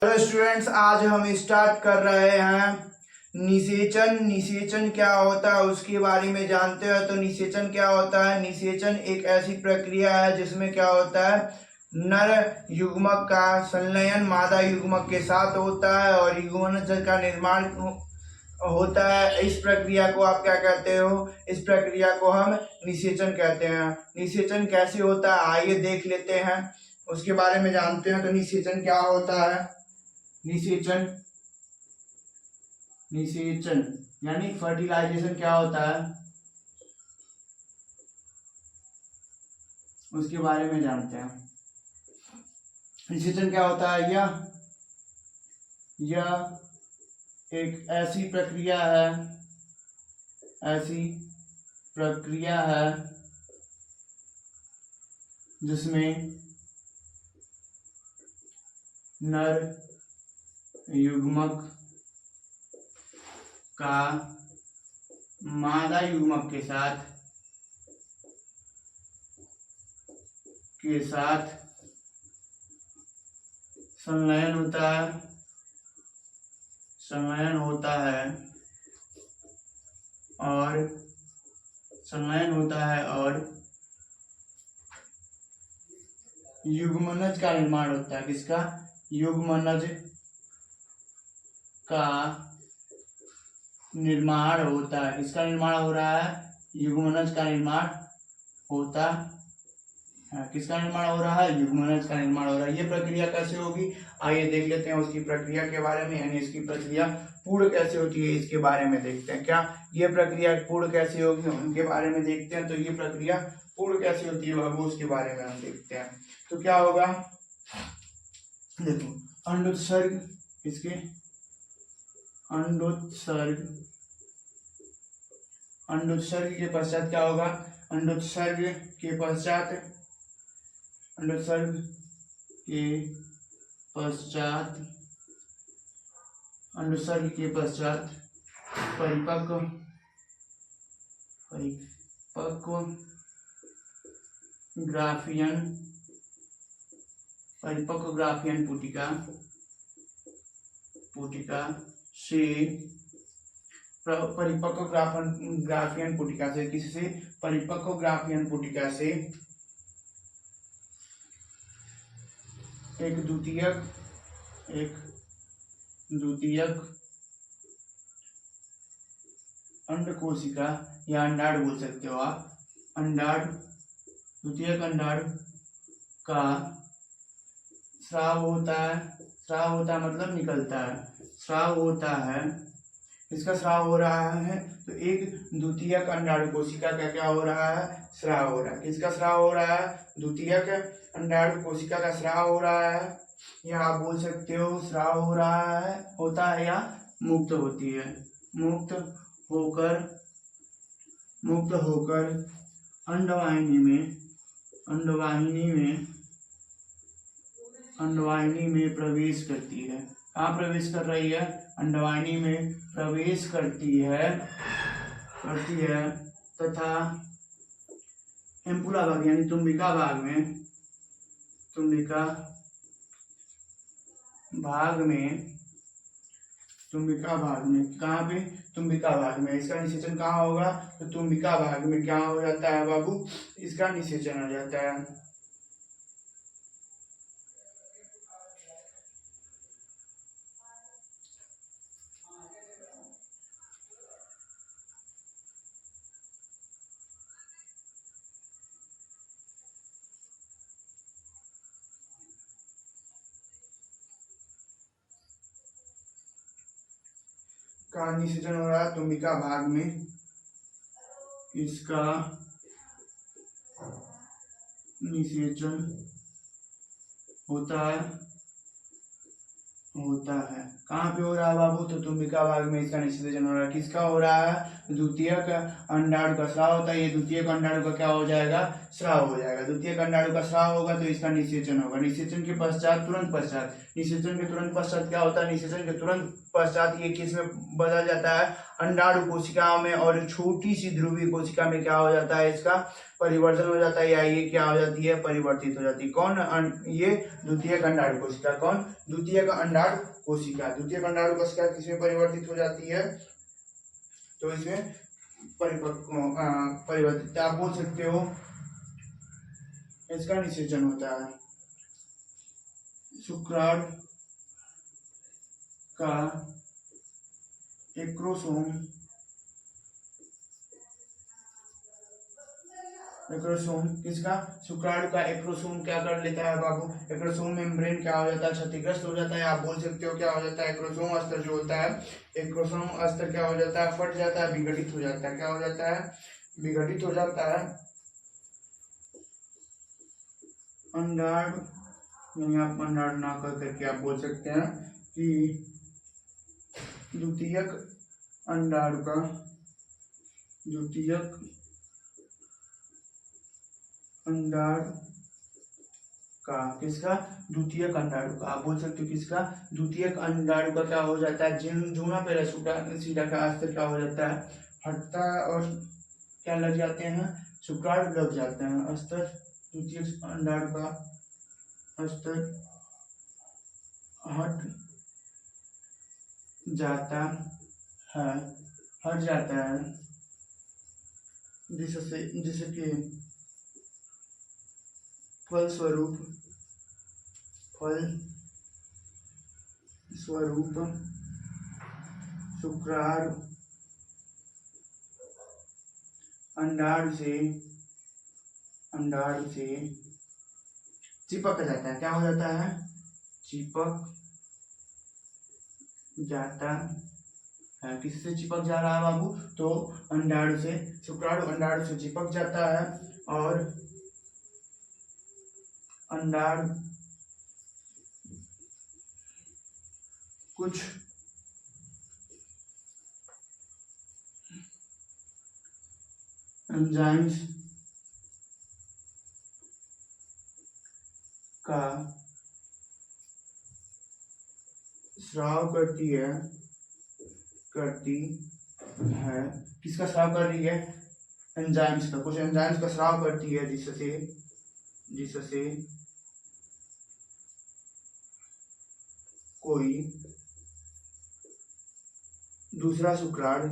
Hello students, आज हम start कर रहे हैं निषेचन। निषेचन क्या होता है उसके बारे में जानते हैं। तो निषेचन क्या होता है? निषेचन एक ऐसी प्रक्रिया है जिसमें क्या होता है, नर युग्मक का संलयन मादा युग्मक के साथ होता है और युग्मनज का निर्माण होता है। इस प्रक्रिया को आप क्या कहते हो? इस प्रक्रिया को हम निषेचन कहते हैं। निषेचन कैसे होता है आइए देख लेते हैं, उसके बारे में जानते हैं। तो निषेचन क्या होता है? निषेचन निषेचन यानी फर्टिलाइजेशन क्या होता है उसके बारे में जानते हैं। निषेचन क्या होता है? यह एक ऐसी प्रक्रिया है जिसमें नर युग्मक का मादा युग्मक के साथ संलयन होता है और युग्मनज का निर्माण होता है। किसका? युग्मनज का निर्माण होता है। किसका निर्माण हो रहा है? युग्मनज का निर्माण होता है। किसका निर्माण हो रहा है? युग्मनज का निर्माण हो रहा है। ये प्रक्रिया कैसे होगी आइए देख लेते हैं उसकी प्रक्रिया के बारे में, यानी इसकी प्रक्रिया पूर्ण कैसे होती है इसके बारे में देखते हैं। क्या ये प्रक्रिया पूर्ण कैसे होगी उनके बारे में देखते हैं। तो ये प्रक्रिया पूर्ण कैसे होती है बाबू उसके बारे में हम देखते हैं। तो क्या होगा, देखो, अंडोत्सर्ग, इसके अंडोत्सर्ग के पश्चात क्या होगा? अंडोत्सर्ग के पश्चात परिपक्व ग्राफियन पुटिका से किससे? परिपक्व ग्राफियन पुटिका से एक द्वितीयक अंड कोशिका या अंडाणु बोल सकते हो आप, द्वितीयक अंडाणु का स्राव होता है मतलब निकलता है, स्राव होता है। इसका स्राव हो रहा है तो एक द्वितीयक अंडाणु कोशिका का क्या हो रहा है? स्राव हो रहा है। किसका स्राव हो रहा है? द्वितीयक अंडाणु कोशिका का स्राव हो रहा है, या आप बोल सकते हो स्राव हो रहा है, होता है, या मुक्त होती है। मुक्त होकर अंडवाहिनी में प्रवेश करती है। कहाँ प्रवेश कर रही है? अंडवाहिनी में प्रवेश करती है तथा एम्पुला भाग यानी तुम्बिका भाग में कहाँ पे? तुम्बिका भाग में। इसका निषेचन कहाँ होगा? तो तुम्बिका भाग में क्या हो जाता है बाबू? इसका निषेचन हो जाता है। का निषेचन हो रहा है तुम्बिका भाग में, इसका निषेचन होता है। कहाँ पे हो रहा है बाबू? तो तुम्बिका भाग में इसका निषेचन हो रहा है। किसका हो रहा है? द्वितीयक अंडाणु का स्राव होता है। ये द्वितीयक अंडाणु का क्या हो जाएगा? स्राव हो जाएगा। द्वितीयक अंडाणु का स्राव होगा तो इसका निषेचन होगा। निषेचन के तुरंत पश्चात क्या होता है? निषेचन के तुरंत पश्चात ये किस में बदल जाता है? अंडाणु कोशिकाओं में, और छोटी सी ध्रुवीय कोशिका में क्या हो जाता है? इसका परिवर्तन हो जाता है या ये क्या हो जाती है, परिवर्तित हो जाती है। कौन? ये द्वितीयक अंडाणु कोशिका। कौन? द्वितीयक अंडाणु कोशिका। द्वितीयक अंडाणु कोशिका किसमें परिवर्तित हो जाती है? तो इसमें परिवर्तित आप बोल सकते हो इसका निषेचन होता है। शुक्राणु का एक्रोसोम किसका? शुक्राणु का एक्रोसोम क्या कर लेता है बाबू? एक्रोसोम मेम्ब्रेन क्या हो जाता है? क्षतिग्रस्त हो जाता है। आप बोल सकते हो क्या हो जाता है? एक्रोसोम अस्तर जो होता है, एक्रोसोम अस्तर क्या हो जाता है? फट जाता है, विघटित हो जाता है। क्या हो जाता है? विघटित हो जाता है। अंडाणु यानी आप अंडाणु ना कर करके आप बोल सकते हैं कि द्वितीयक अंडाणु का किसका? द्वितीयक अंडाणु का। आप बोल सकते हो किसका? द्वितीयक अंडाणु का क्या हो जाता है? जूना पैराशीटा का अस्तर क्या हो जाता है? हटता है और क्या लग जाते हैं? शुक्राणु लग जाते हैं। अस्तर द्वितीयक अंडाणु का अस्तर हट जाता है जिसके फलस्वरूप शुक्राणु अंडाणु से चिपक जाता है। क्या हो जाता है? चिपक जाता है। किससे चिपक जा रहा है बाबू? तो अंडाणु से। शुक्राणु अंडाणु से चिपक जाता है और अंडाणु कुछ एंजाइम्स का स्राव करती है। किसका स्राव कर रही है? एंजाइम्स का। कुछ एंजाइम्स का स्राव करती है जिससे कोई दूसरा शुक्राणु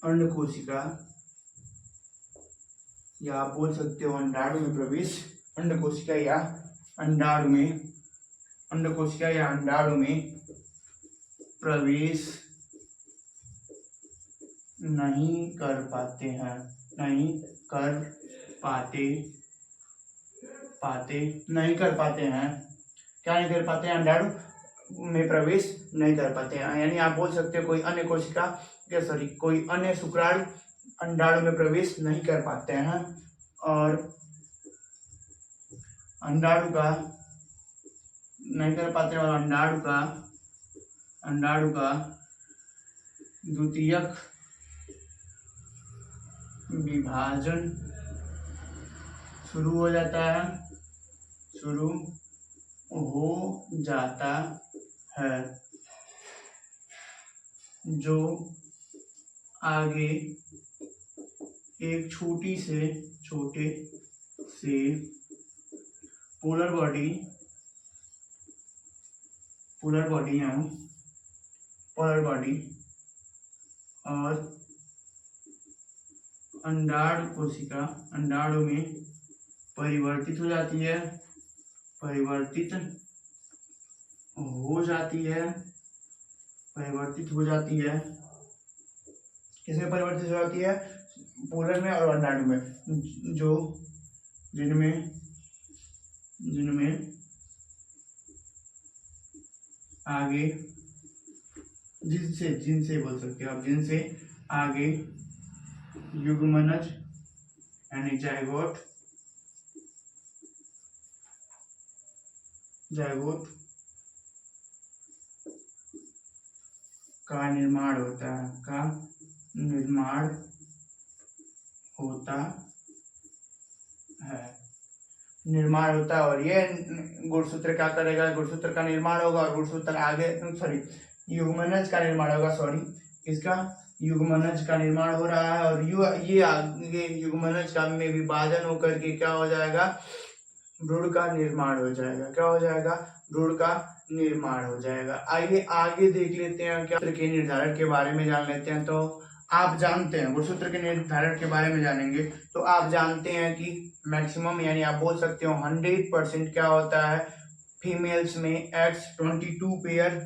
अंड कोशिका या आप बोल सकते हो अंडाणु में प्रवेश अंड कोशिका या अंडाणु में प्रवेश नहीं कर पाते हैं। क्या नहीं कर पाते हैं? अंडाणु में प्रवेश नहीं कर पाते हैं। यानी आप बोल सकते हो कोई अन्य शुक्राणु अंडाणु में प्रवेश नहीं कर पाते हैं और अंडाणु का द्वितीयक विभाजन शुरू हो जाता है जो आगे एक छोटे से पोलर बॉडी और अंडाणु कोशिका अंडाणु में परिवर्तित हो जाती है। किसमें परिवर्तित हो जाती है? पोलर में और अंडाणु में, जिनमें आगे जिनसे बोल सकते हो आप, जिनसे आगे युग्मनज यानी जाइगोट का निर्माण होता है और ये गुणसूत्र क्या करेगा? गुणसूत्र का निर्माण होगा और गुणसूत्र आगे युग्मनज का निर्माण होगा, सॉरी, इसका युग्मनज का निर्माण हो रहा है और ये आगे युग्मनज का में विभाजन होकर के क्या हो जाएगा, भ्रूण का निर्माण हो जाएगा। क्या हो जाएगा, भ्रूण का निर्माण हो जाएगा। आइए आगे देख लेते हैं, क्या के निर्धारण के बारे में जान लेते हैं। तो आप जानते हैं, गुणसूत्र के निर्धारण के बारे में जानेंगे तो आप जानते हैं कि मैक्सिमम यानी आप बोल सकते हो 100% क्या होता है, फीमेल्स में X22 pair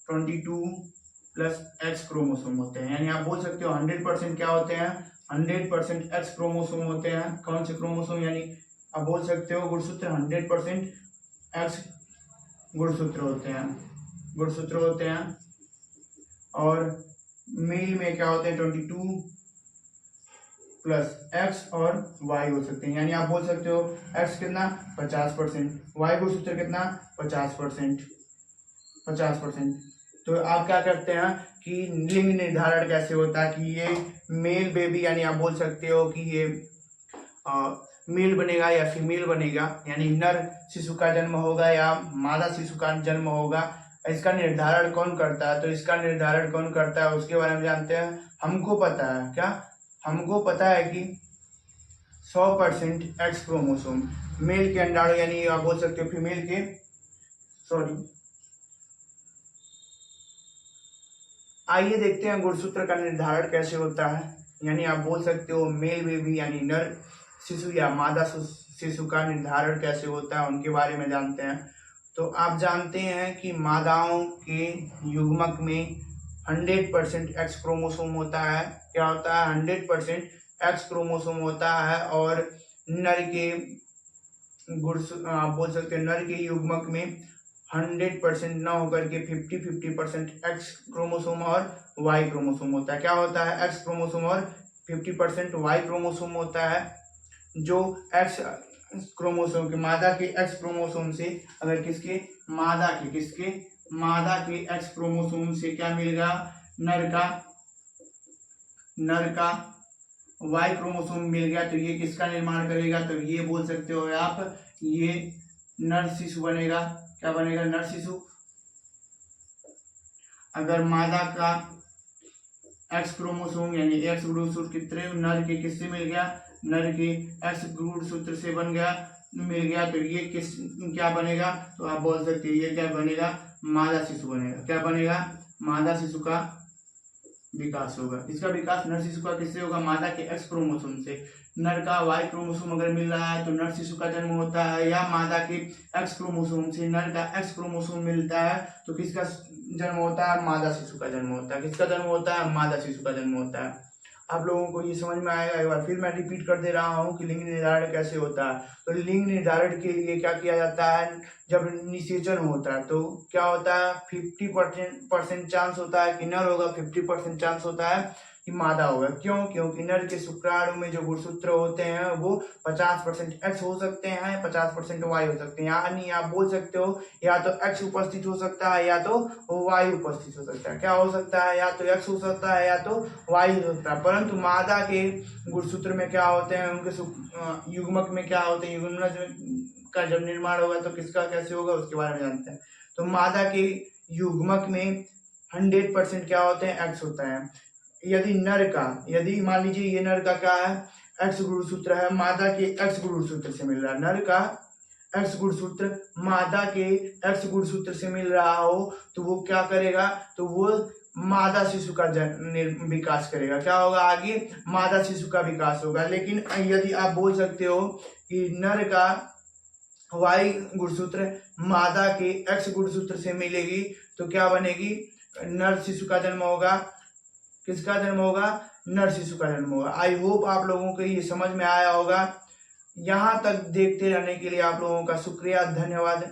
22 plus X chromosome होते हैं। यानी आप बोल सकते हो 100% क्या होते हैं, 100% X क्रोमोसोम होते हैं। कौन से क्रोमोसोम, यानी आप बोल सकते हो गुणसूत्र 100% X गुणसूत्र होते हैं। और मेल में क्या होते हैं 22 प्लस X और Y हो सकते हैं। यानी आप बोल सकते हो X कितना 50%, Y गुणसूत्र कितना 50%। तो आप क्या करते हैं कि लिंग निर्धारण कैसे होता है कि ये मेल बेबी, यानी आप बोल सकते हो कि ये मेल बनेगा या फीमेल बनेगा, यानी नर शिशु का जन्म होगा या मादा शिशु का जन्म होगा, इसका निर्धारण कौन करता है। तो इसका निर्धारण कौन करता है उसके बारे में जानते हैं। हमको पता है क्या, हमको पता है कि 100% X क्रोमोसोम मेल के अंडाणु, यानी आप बोल सकते हो फीमेल के, सॉरी, आइए देखते हैं गुणसूत्र का निर्धारण कैसे होता है। यानी आप बोल सकते हो मेल बेबी यानी नर शिशु या मादा शिशु का निर्धारण कैसे होता है, उनके बारे में जानते हैं। तो आप जानते हैं कि मादाओं के युग्मक में 100% X क्रोमोसोम होता है। क्या होता है, 100% X क्रोमोसोम होता है। और नर के आप बोल सकते हैं नर के युग्मक में 100% न होकर के 50-50% X क्रोमोसोम और Y क्रोमोसोम होता है। क्या होता है, X क्रोमोसोम और 50% Y क्रोमोसोम होता है। जो X क्रोमोसोम के मादा के X क्रोमोसोम से अगर किसके मादा के X क्रोमोसोम से क्या मिलेगा, नर का Y क्रोमोसोम मिल गया तो ये किसका निर्माण करेगा, तो ये बोल सकते हो आप ये नर शिशु बनेगा। क्या बनेगा, नर शिशु। अगर मादा का X क्रोमोसोम यानी X गुणसूत्र नर के किससे मिल गया, नर के X गुणसूत्र से मिल गया तो ये क्या बनेगा, तो आप बोल सकते हैं ये क्या बनेगा, मादा शिशु बनेगा। क्या बनेगा, मादा शिशु का विकास होगा। इसका विकास नर शिशु का किससे होगा, मादा के X क्रोमोसोम से। नर का Y क्रोमोसोम अगर मिल रहा है तो नर शिशु का जन्म होता है, या मादा के X क्रोमोसोम से नर का X क्रोमोसोम मिलता है तो किसका जन्म होता है, मादा शिशु का जन्म होता है। किसका जन्म होता है, मादा शिशु का जन्म होता है। आप लोगों को ये समझ में आएगा। एक बार फिर मैं रिपीट कर दे रहा हूँ कि लिंग निर्धारण कैसे होता है। तो लिंग निर्धारण के लिए क्या किया जाता है, जब निषेचन होता है तो क्या होता है, 50% चांस होता है कि नर होगा, 50% चांस होता है कि मादा होगा। क्यों, क्योंकि नर के शुक्राणु में जो गुणसूत्र होते हैं वो 50% X हो सकते हैं, 50% Y हो सकते हैं। यानी आप बोल सकते हो या तो X उपस्थित हो सकता है या तो Y उपस्थित हो सकता है। क्या हो सकता है, या तो X हो सकता है या तो Y हो सकता है। परंतु मादा के गुणसूत्र में क्या होते हैं, उनके युग्मक में क्या होते हैं, युग्मनज का जब निर्माण होगा तो किसका कैसे होगा उसके बारे में जानते हैं। तो मादा के युग्मक में 100% क्या होते हैं, X होता है। यदि मान लीजिए ये नर का क्या है, X गुणसूत्र है, मादा के X गुणसूत्र से मिल रहा है, नर का X गुणसूत्र मादा के X गुणसूत्र से मिल रहा हो तो वो क्या करेगा, तो वो मादा शिशु का विकास करेगा। क्या होगा, आगे मादा शिशु का विकास होगा। लेकिन यदि आप बोल सकते हो कि नर का Y गुणसूत्र मादा के X गुणसूत्र से मिलेगी तो क्या बनेगी, नर शिशु का जन्म होगा। किसका जन्म होगा, नर शिशु का जन्म होगा। आई होप आप लोगों को ये समझ में आया होगा। यहाँ तक देखते रहने के लिए आप लोगों का शुक्रिया, धन्यवाद।